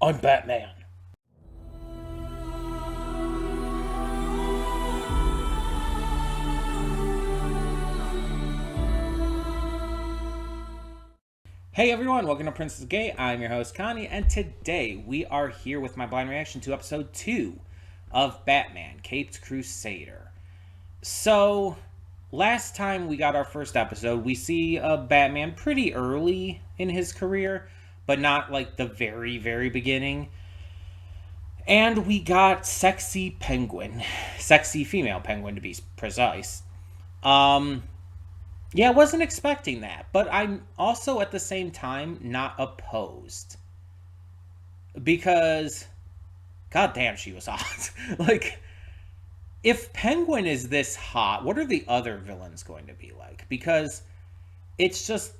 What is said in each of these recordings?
I'm Batman. Hey everyone, welcome to Princess Gay. I'm your host Connie, and today we are here with my blind reaction to episode 2 of Batman, Caped Crusader. So, last time we got our first episode, we see Batman pretty early in his career, but not like the very, very beginning. And we got sexy penguin, sexy female penguin to be precise. Um, yeah, I wasn't expecting that, but I'm also at the same time not opposed because, goddamn, she was hot. Like, if Penguin is this hot, what are the other villains going to be like? Because it's just,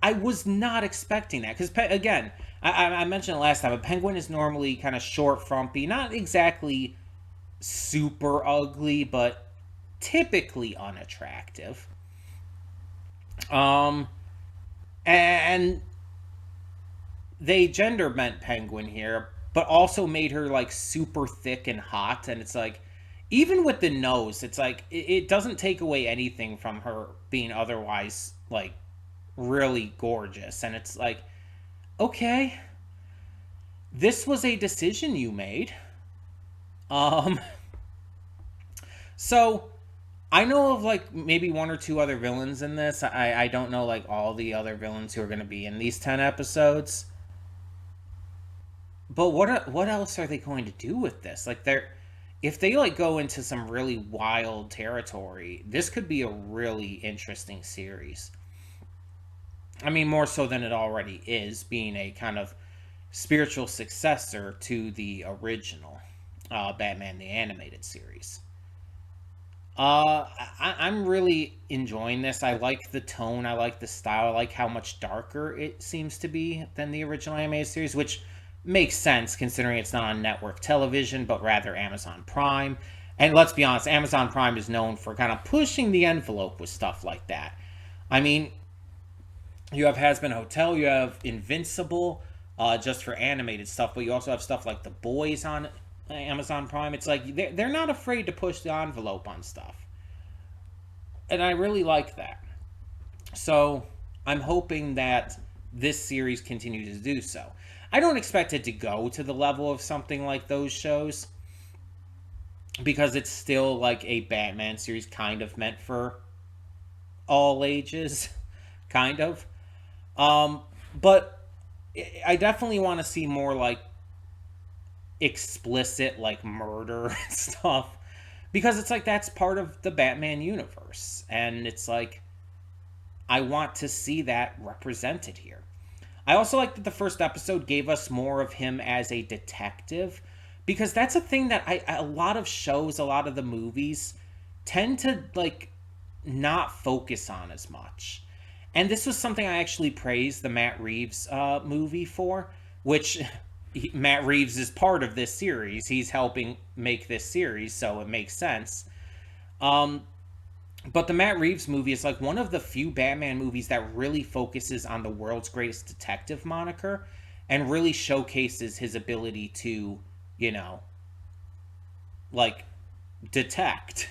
I was not expecting that. Because, again, I mentioned it last time, a Penguin is normally kind of short, frumpy, not exactly super ugly, but typically unattractive. Um, and they gender bent Penguin here, but also made her like super thick and hot. And it's like, even with the nose, it's like it doesn't take away anything from her being otherwise like really gorgeous. And it's like, okay, this was a decision you made. Um, so I know of like maybe one or two other villains in this. I don't know like all the other villains who are going to be in these 10 episodes. But what else are they going to do with this? Like they're if they like go into some really wild territory, this could be a really interesting series. I mean, more so than it already is, being a kind of spiritual successor to the original Batman the Animated Series. I'm really enjoying this. I like the tone. I like the style. I like how much darker it seems to be than the original animated series, which makes sense considering it's not on network television, but rather Amazon Prime. And let's be honest, Amazon Prime is known for kind of pushing the envelope with stuff like that. I mean, you have Has Been Hotel, you have Invincible, just for animated stuff, but you also have stuff like The Boys on Amazon Prime. It's like they're not afraid to push the envelope on stuff. And I really like that. So I'm hoping that this series continues to do so. I don't expect it to go to the level of something like those shows because it's still like a Batman series kind of meant for all ages, kind of. Um, but I definitely want to see more like explicit like murder and stuff because it's like that's part of the Batman universe, and it's like I want to see that represented here. I also like that the first episode gave us more of him as a detective because that's a thing that a lot of shows, a lot of the movies tend to like not focus on as much. And this was something I actually praised the Matt Reeves movie for, which Matt Reeves is part of this series. He's helping make this series, so it makes sense. Um, but the Matt Reeves movie is like one of the few Batman movies that really focuses on the world's greatest detective moniker and really showcases his ability to, you know, like detect,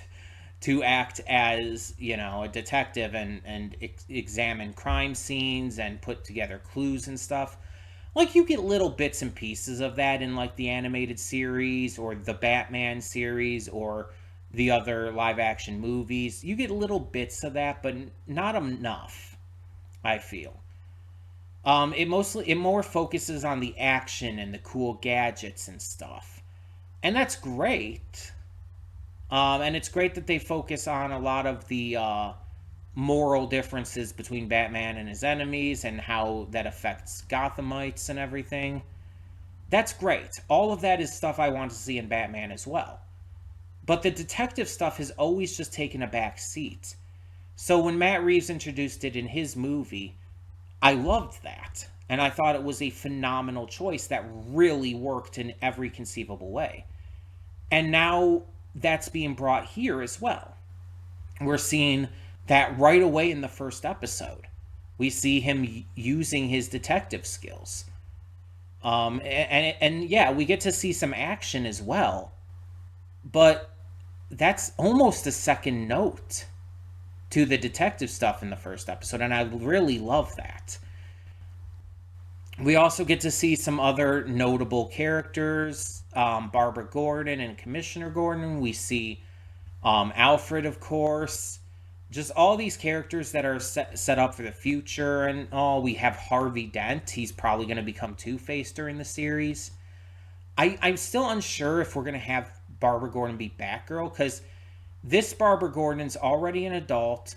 to act as, you know, a detective and examine crime scenes and put together clues and stuff. Like you get little bits and pieces of that in like the animated series or the Batman series or the other live action movies. You get little bits of that, but not enough, I feel. It more focuses on the action and the cool gadgets and stuff. And that's great. And it's great that they focus on a lot of the moral differences between Batman and his enemies and how that affects Gothamites and everything. That's great. All of that is stuff I want to see in Batman as well. But the detective stuff has always just taken a back seat. So when Matt Reeves introduced it in his movie, I loved that. And I thought it was a phenomenal choice that really worked in every conceivable way. And now that's being brought here as well. We're seeing that right away in the first episode. We see him using his detective skills. And yeah, we get to see some action as well, but that's almost a second note to the detective stuff in the first episode, and I really love that. We also get to see some other notable characters, Barbara Gordon and Commissioner Gordon. We see Alfred, of course. Just all these characters that are set up for the future. And we have Harvey Dent. He's probably going to become Two-Face during the series. I'm still unsure if we're going to have Barbara Gordon be Batgirl, because this Barbara Gordon's already an adult.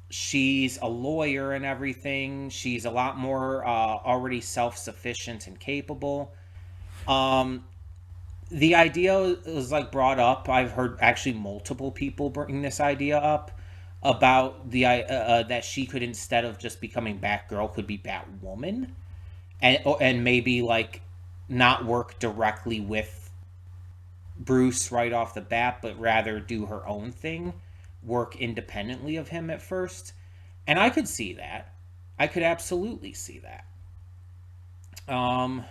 She's a lawyer and everything. She's a lot more already self-sufficient and capable. Um, the idea was like brought up. I've heard actually multiple people bring this idea up about that she could, instead of just becoming Batgirl, could be Batwoman, and maybe like not work directly with Bruce right off the bat, but rather do her own thing, work independently of him at first. And I could see that. I could absolutely see that. Um,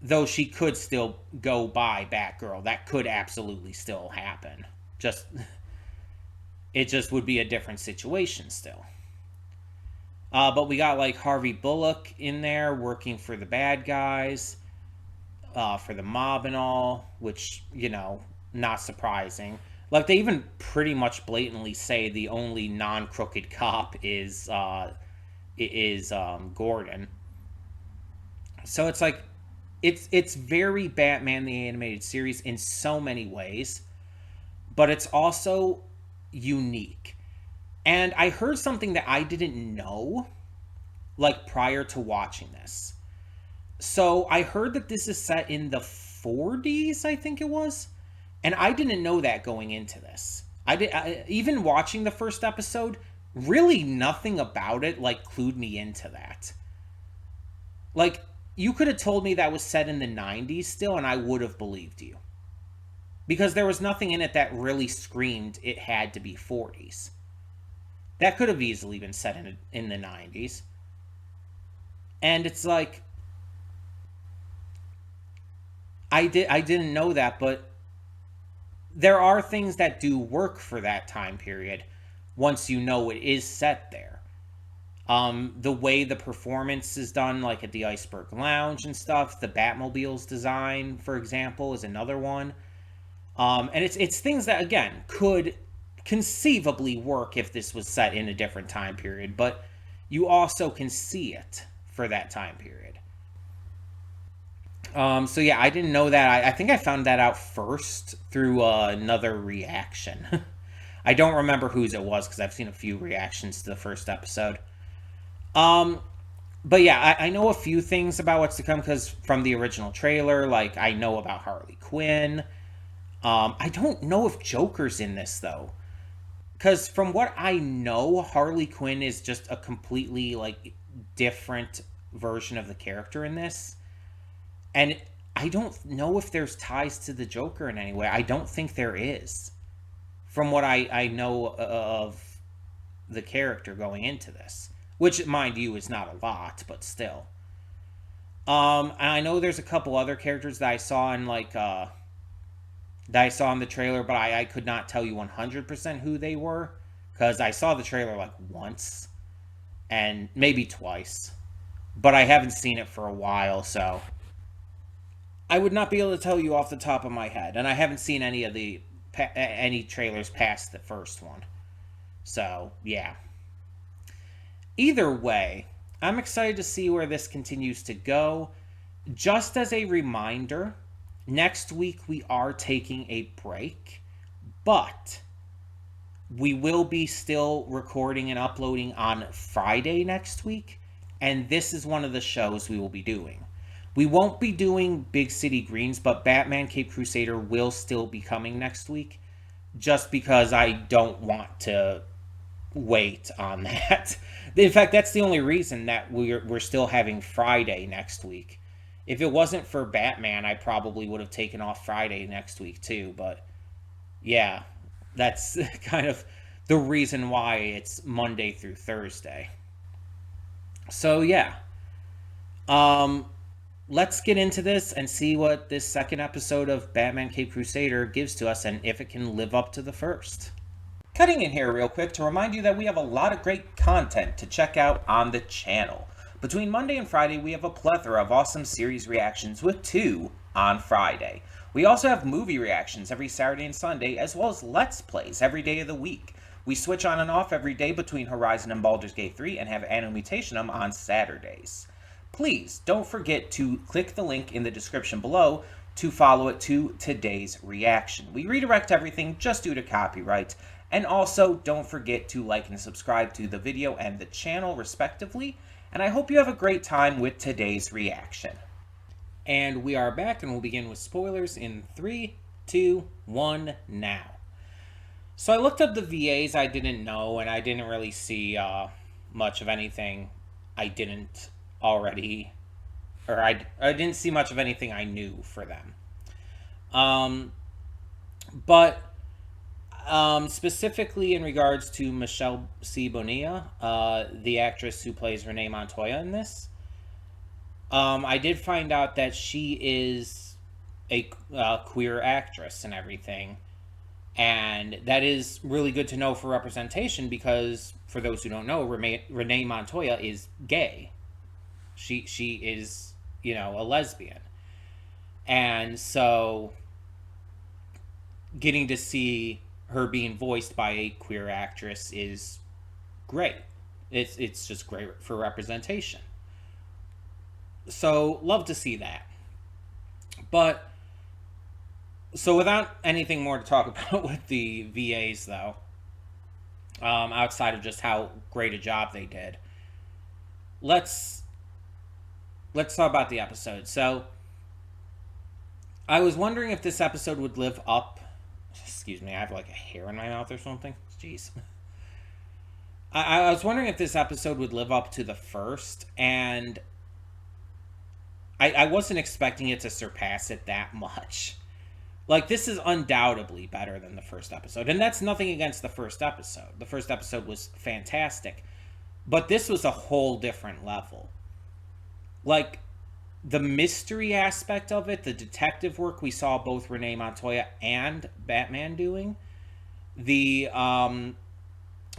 though she could still go by Batgirl. That could absolutely still happen. Just it just would be a different situation still. But we got like Harvey Bullock in there working for the bad guys, for the mob and all, which, not surprising. Like, they even pretty much blatantly say the only non-crooked cop is Gordon. So it's like it's very Batman the Animated Series in so many ways, but it's also unique. And I heard something that I didn't know, like, prior to watching this. So I heard that this is set in the 40s, I think it was. And I didn't know that going into this. Even watching the first episode, really nothing about it like clued me into that. Like, you could have told me that was set in the 90s still, and I would have believed you, because there was nothing in it that really screamed it had to be 40s. That could have easily been set in the 90s. And it's like, I didn't know that, but there are things that do work for that time period once you know it is set there. The way the performance is done, like at the Iceberg Lounge and stuff, the Batmobile's design, for example, is another one. And it's things that, again, could conceivably work if this was set in a different time period, but you also can see it for that time period. So yeah, I didn't know that. I think I found that out first through another reaction. I don't remember whose it was because I've seen a few reactions to the first episode. Um, but yeah, I know a few things about what's to come because from the original trailer, like I know about Harley Quinn. I don't know if Joker's in this though, because from what I know, Harley Quinn is just a completely like different version of the character in this. And I don't know if there's ties to the Joker in any way. I don't think there is, from what I know of the character going into this. Which, mind you, is not a lot, but still. And I know there's a couple other characters that I saw in that I saw in the trailer, but I could not tell you 100% who they were, because I saw the trailer like once, and maybe twice, but I haven't seen it for a while, so I would not be able to tell you off the top of my head, and I haven't seen any trailers past the first one. So, yeah. Either way, I'm excited to see where this continues to go. Just as a reminder, next week we are taking a break, but we will be still recording and uploading on Friday next week, and this is one of the shows we will be doing. We won't be doing Big City Greens, but Batman Cape Crusader will still be coming next week, just because I don't want to wait on that. In fact, that's the only reason that we're still having Friday next week. If it wasn't for Batman, I probably would have taken off Friday next week too, but yeah, that's kind of the reason why it's Monday through Thursday. So yeah, Um, let's get into this and see what this second episode of Batman Cape Crusader gives to us and if it can live up to the first. Cutting in here real quick to remind you that we have a lot of great content to check out on the channel. Between Monday and Friday, we have a plethora of awesome series reactions with 2 on Friday. We also have movie reactions every Saturday and Sunday, as well as Let's Plays every day of the week. We switch on and off every day between Horizon and Baldur's Gate 3 and have Anno Mutationum on Saturdays. Please don't forget to click the link in the description below to follow it to today's reaction. We redirect everything just due to copyright. And also, don't forget to like and subscribe to the video and the channel, respectively. And I hope you have a great time with today's reaction. And we are back, and we'll begin with spoilers in 3, 2, 1, now. So I looked up the VAs I didn't know, and I didn't really see much of anything I didn't already, or I didn't see much of anything I knew for them. But specifically in regards to Michelle C. Bonilla, the actress who plays Renee Montoya in this, I did find out that she is a queer actress and everything. And that is really good to know for representation because, for those who don't know, Renee Montoya is gay. She is, a lesbian. And so, getting to see her being voiced by a queer actress is great. It's just great for representation. So, love to see that. But, so without anything more to talk about with the VAs, though, outside of just how great a job they did, let's talk about the episode. So, I was wondering if this episode would live up. Excuse me, I have like a hair in my mouth or something. Jeez. I was wondering if this episode would live up to the first, and I wasn't expecting it to surpass it that much. Like, this is undoubtedly better than the first episode. And that's nothing against the first episode. The first episode was fantastic. But this was a whole different level. Like, the mystery aspect of it, the detective work we saw both Renee Montoya and Batman doing, the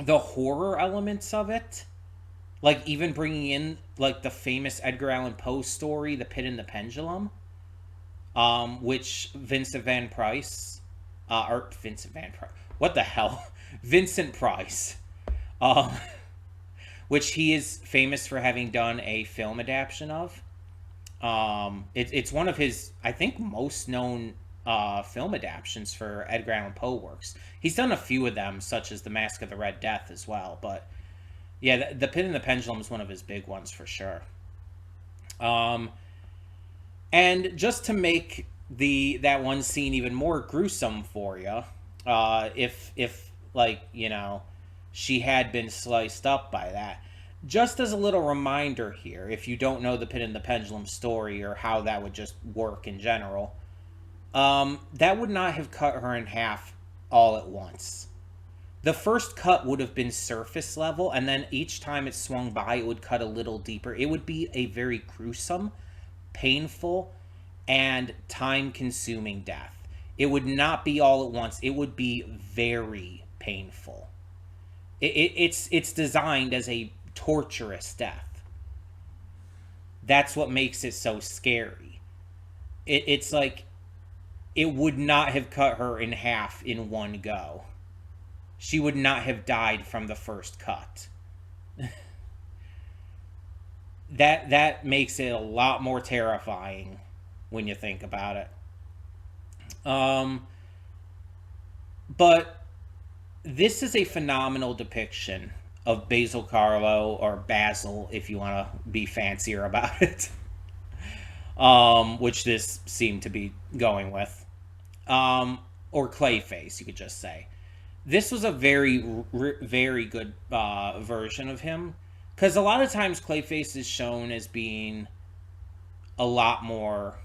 horror elements of it, like even bringing in like the famous Edgar Allan Poe story, The Pit and the Pendulum, which Vincent Van Price, what the hell, Vincent Price, which he is famous for having done a film adaptation of. It's one of his, I think, most known film adaptations for Edgar Allan Poe works. He's done a few of them, such as The Mask of the Red Death as well. But yeah, the Pit and the Pendulum is one of his big ones for sure. And just to make that one scene even more gruesome for you, if like, she had been sliced up by that. Just as a little reminder here, if you don't know the Pit and the Pendulum story or how that would just work in general, that would not have cut her in half all at once. The first cut would have been surface level, and then each time it swung by, it would cut a little deeper. It would be a very gruesome, painful, and time-consuming death. It would not be all at once. It would be very painful. It's designed as a torturous death. That's what makes it so scary. It's like it would not have cut her in half in one go. She would not have died from the first cut. That makes it a lot more terrifying when you think about it. But this is a phenomenal depiction of Basil Carlo, or Basil if you want to be fancier about it, which this seemed to be going with, or Clayface, you could just say. This was a very, very good version of him, because a lot of times Clayface is shown as being a lot more,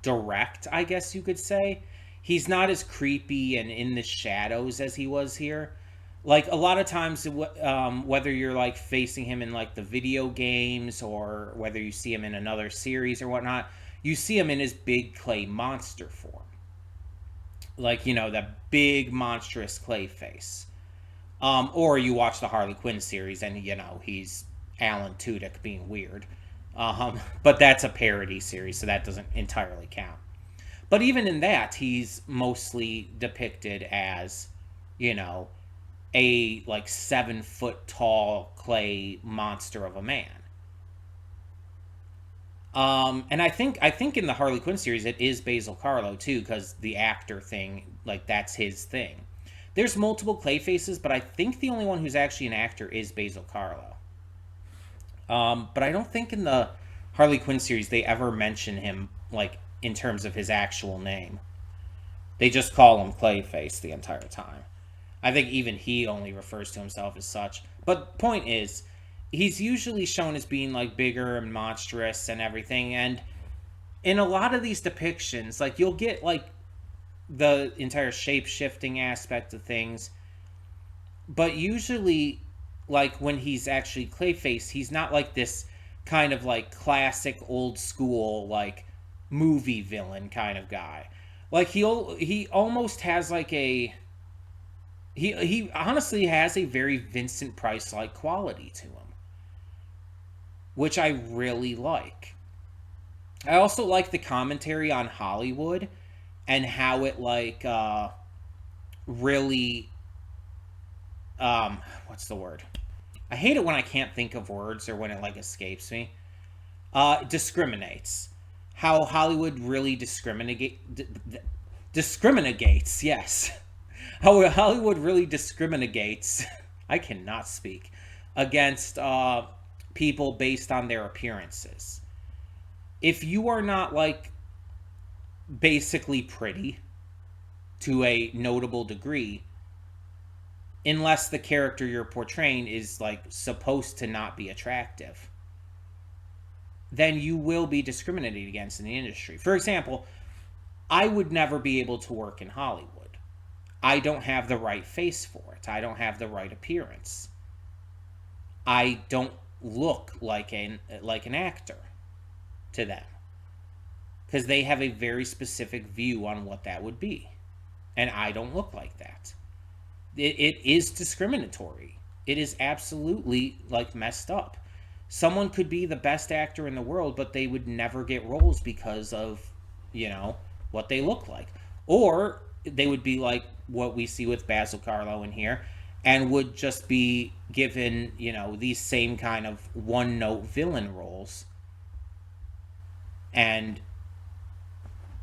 direct, I guess you could say. He's not as creepy and in the shadows as he was here. Like a lot of times, whether you're like facing him in like the video games or whether you see him in another series or whatnot, you see him in his big clay monster form, like that big monstrous clay face. Or you watch the Harley Quinn series and he's Alan Tudyk being weird. But that's a parody series, so that doesn't entirely count. But even in that, he's mostly depicted as, you know, a like 7 foot tall clay monster of a man. And I think in the Harley Quinn series it is Basil Carlo too, because the actor thing, like that's his thing. There's multiple clay faces, but I think the only one who's actually an actor is Basil Carlo. But I don't think in the Harley Quinn series they ever mention him like in terms of his actual name. They just call him Clayface the entire time. I think even he only refers to himself as such. But point is, he's usually shown as being like bigger and monstrous and everything. And in a lot of these depictions, like you'll get like the entire shape shifting aspect of things, but usually, like when he's actually Clayface, he's not like this kind of like classic old school like movie villain kind of guy. Like he almost has like a he honestly has a very Vincent Price like quality to him, which I really like. I also like the commentary on Hollywood and how it like really what's the word? I hate it when I can't think of words or when it like escapes me. Discriminates. How Hollywood really discriminates, yes. How Hollywood really discriminates. I cannot speak against people based on their appearances. If you are not like basically pretty to a notable degree, unless the character you're portraying is like supposed to not be attractive, then you will be discriminated against in the industry. For example, I would never be able to work in Hollywood. I don't have the right face for it. I don't have the right appearance. I don't look like an actor to them, because they have a very specific view on what that would be, and I don't look like that. It is discriminatory. It is absolutely like messed up. Someone could be the best actor in the world, but they would never get roles because of what they look like, or they would be like what we see with Basil Carlo in here, and would just be given these same kind of one note villain roles, and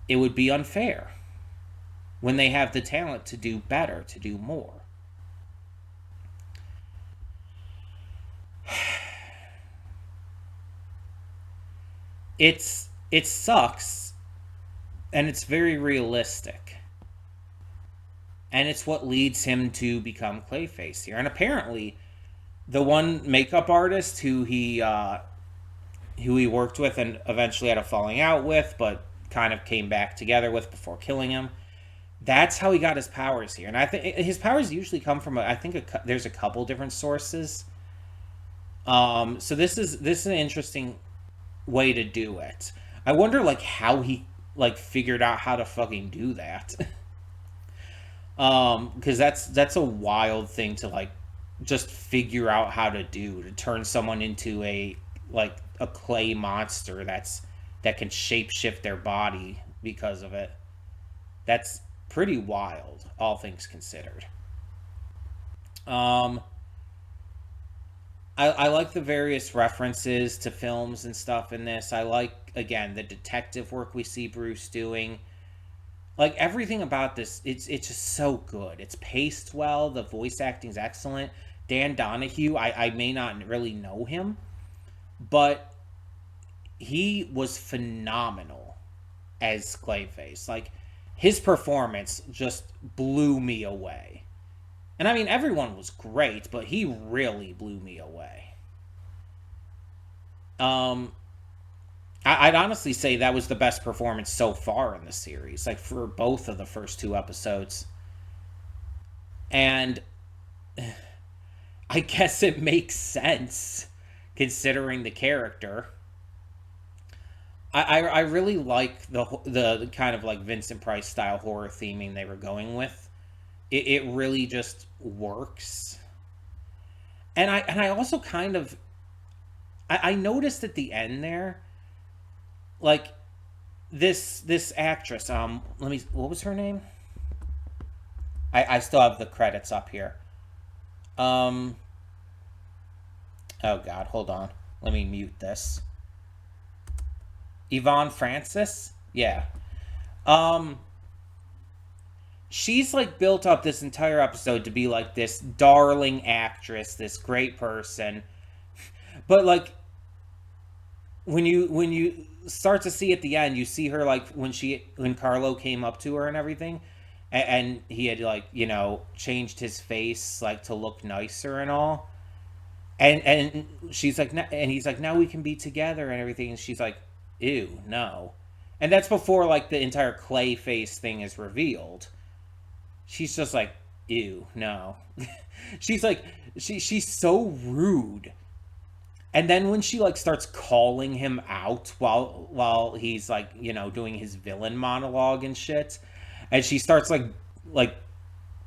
it would be unfair when they have the talent to do better, to do more. It sucks, and it's very realistic, and it's what leads him to become Clayface here. And apparently the one makeup artist who he worked with and eventually had a falling out with, but kind of came back together with before killing him, that's how he got his powers here. And I think his powers usually come from there's a couple different sources. So this is an interesting way to do it. I wonder like how he like figured out how to fucking do that. Because that's a wild thing to like just figure out how to do, to turn someone into a clay monster that can shapeshift their body because of it. That's pretty wild, all things considered. I like the various references to films and stuff in this. I like, again, the detective work we see Bruce doing. Like everything about this, it's just so good. It's paced well. The voice acting's excellent. Dan Donahue, I may not really know him, but he was phenomenal as Clayface. Like his performance just blew me away. And I mean, everyone was great, but he really blew me away. I'd honestly say that was the best performance so far in the series, like for both of the first two episodes. And I guess it makes sense considering the character. I really like the kind of like Vincent Price style horror theming they were going with. It really just works. And I also kind of I noticed at the end there, like this actress, let me, what was her name? I still have the credits up here. Um oh god, hold on. Let me mute this. Yvonne Francis? Yeah. Um she's like built up this entire episode to be like this darling actress, this great person. But like when you start to see at the end, you see her like when Carlo came up to her and everything, and he had like changed his face like to look nicer and all, and she's like, and he's like, now we can be together and everything, and she's like, ew, no, and that's before like the entire clay face thing is revealed. She's just like, ew, no. she's like, she's so rude. And then when she like starts calling him out while he's like doing his villain monologue and shit, and she starts like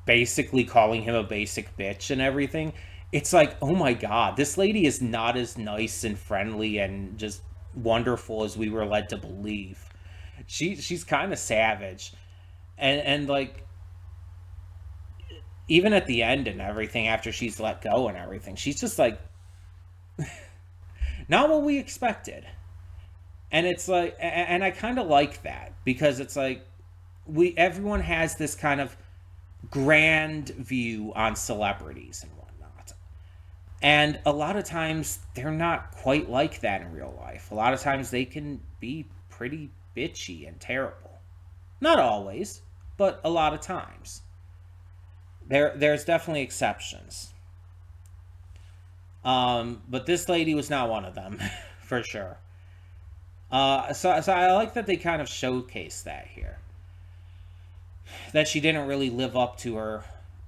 basically calling him a basic bitch and everything, it's like, oh my god, this lady is not as nice and friendly and just wonderful as we were led to believe. She's kind of savage, and like even at the end and everything, after she's let go and everything, she's just like not what we expected. And it's like, and I kind of like that because it's like everyone has this kind of grand view on celebrities and whatnot, and a lot of times they're not quite like that in real life. A lot of times they can be pretty bitchy and terrible. Not always, but a lot of times. There's definitely exceptions. But this lady was not one of them, for sure. So I like that they kind of showcase that here. That she didn't really live up to her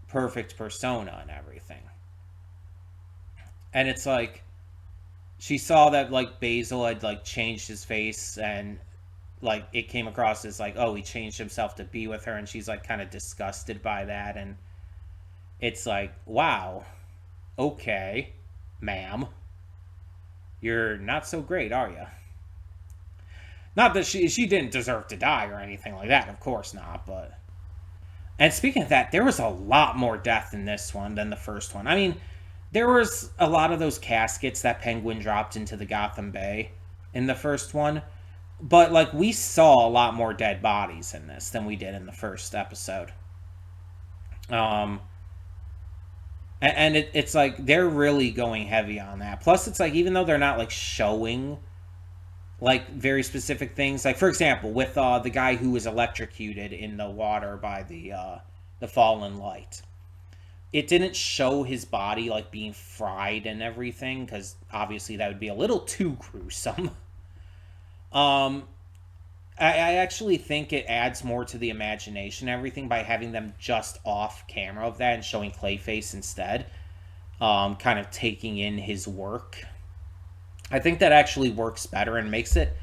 perfect persona and everything. And it's like, she saw that like Basil had like changed his face, and like it came across as like, oh, he changed himself to be with her, and she's like kind of disgusted by that. And it's like, wow, okay, ma'am, you're not so great, are you? Not that she didn't deserve to die or anything like that, of course not. But, and speaking of that, there was a lot more death in this one than the first one. I mean, there was a lot of those caskets that Penguin dropped into the Gotham Bay in the first one, but like we saw a lot more dead bodies in this than we did in the first episode. Um, and it's like they're really going heavy on that. Plus, it's like even though they're not like showing like very specific things, like for example, with the guy who was electrocuted in the water by the fallen light, it didn't show his body like being fried and everything because obviously that would be a little too gruesome. um, I actually think it adds more to the imagination and everything by having them just off camera of that and showing Clayface instead, kind of taking in his work. I think that actually works better and makes it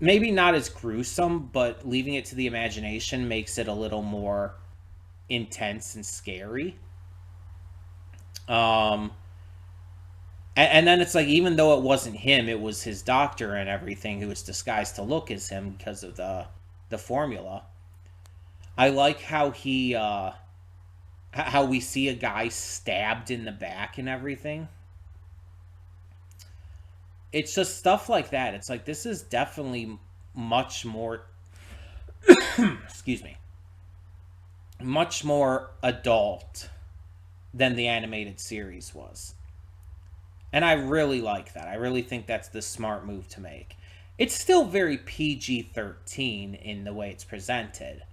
maybe not as gruesome, but leaving it to the imagination makes it a little more intense and scary. Um, and then it's like, even though it wasn't him, it was his doctor and everything who was disguised to look as him because of the formula. I like how we see a guy stabbed in the back and everything. It's just stuff like that. It's like this is definitely much more excuse me, much more adult than the animated series was. And I really like that. I really think that's the smart move to make. It's still very PG-13 in the way it's presented,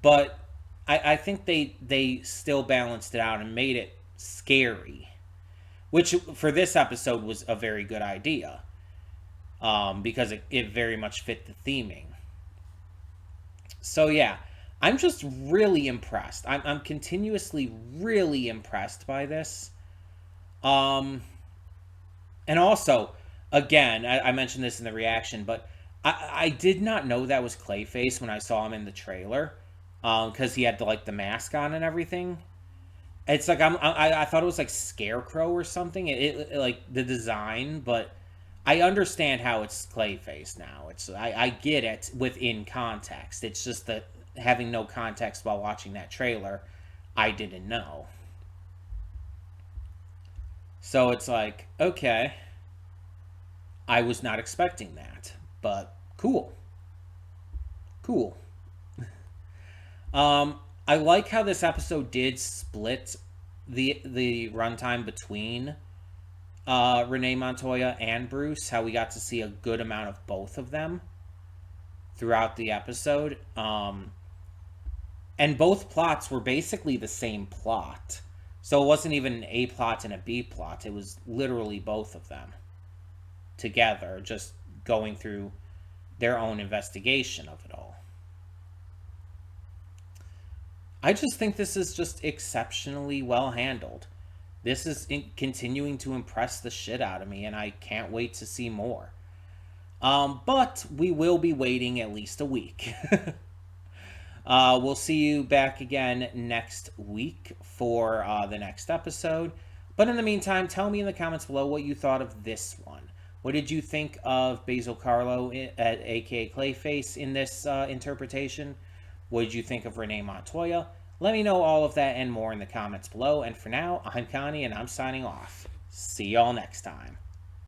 but I think they still balanced it out and made it scary, which for this episode was a very good idea, because it very much fit the theming. So yeah, I'm just really impressed. I'm continuously really impressed by this. Um, and also, again, I mentioned this in the reaction, but I did not know that was Clayface when I saw him in the trailer, because he had the mask on and everything. It's like I thought it was like Scarecrow or something. Like the design, but I understand how it's Clayface now. I get it within context. It's just that having no context while watching that trailer, I didn't know. So it's like, okay, I was not expecting that, but cool, cool. I like how this episode did split the runtime between Renee Montoya and Bruce. How we got to see a good amount of both of them throughout the episode. And both plots were basically the same plot. So it wasn't even an A plot and a B plot. It was literally both of them together, just going through their own investigation of it all. I just think this is just exceptionally well handled. This is continuing to impress the shit out of me, and I can't wait to see more. But we will be waiting at least a week. We'll see you back again next week for the next episode. But in the meantime, tell me in the comments below what you thought of this one. What did you think of Basil Carlo, aka Clayface, in this interpretation? What did you think of Renee Montoya? Let me know all of that and more in the comments below. And for now, I'm Connie, and I'm signing off. See y'all next time.